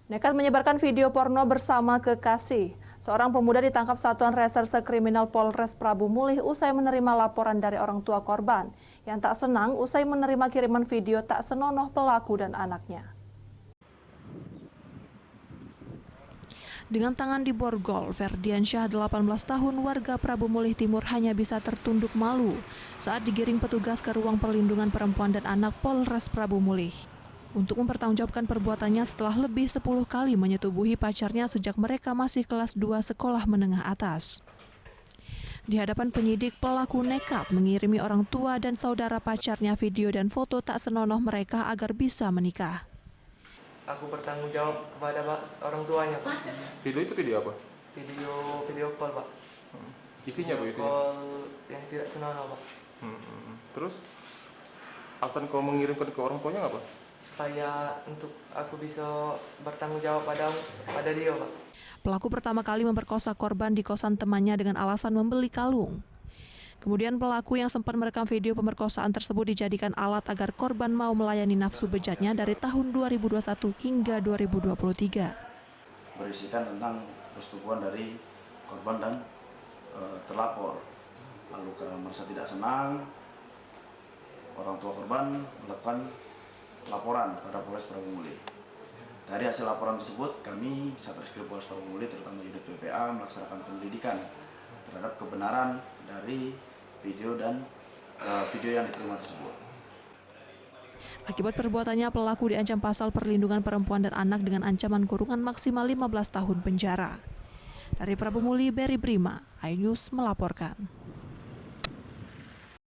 Nekat menyebarkan video porno bersama kekasih. Seorang pemuda ditangkap Satuan Reserse Kriminal Polres Prabu Mulih usai menerima laporan dari orang tua korban yang tak senang usai menerima kiriman video tak senonoh pelaku dan anaknya. Dengan tangan di borgol, Ferdiansyah 18 tahun warga Prabu Mulih Timur hanya bisa tertunduk malu saat digiring petugas ke ruang perlindungan perempuan dan anak Polres Prabu Mulih untuk mempertanggungjawabkan perbuatannya setelah lebih 10 kali menyetubuhi pacarnya sejak mereka masih kelas 2 sekolah menengah atas. Di hadapan penyidik, pelaku nekat mengirimi orang tua dan saudara pacarnya video dan foto tak senonoh mereka agar bisa menikah. Aku bertanggung jawab kepada orang tuanya, Pak. Video itu video apa? Video call, Pak. Isinya apa isinya? Call yang tidak senonoh, Pak. Terus alasan kau mengirimkan ke orang tuanya apa? Supaya untuk aku bisa bertanggung jawab pada dia, Pak. Pelaku pertama kali memperkosa korban di kosan temannya dengan alasan membeli kalung. Kemudian pelaku yang sempat merekam video pemerkosaan tersebut dijadikan alat agar korban mau melayani nafsu bejatnya dari tahun 2021 hingga 2023. Berisikan tentang persetubuhan dari korban dan terlapor. Lalu karena merasa tidak senang, orang tua korban melakukan laporan pada Polres Prabu Mulih. Dari hasil laporan tersebut, kami Satreskrim Polres Prabu Mulih terutama unit PPA melaksanakan penyelidikan terhadap kebenaran dari video yang diterima tersebut. Akibat perbuatannya, pelaku diancam pasal perlindungan perempuan dan anak dengan ancaman kurungan maksimal 15 tahun penjara. Dari Prabu Mulih, Berry Prima, iNews melaporkan.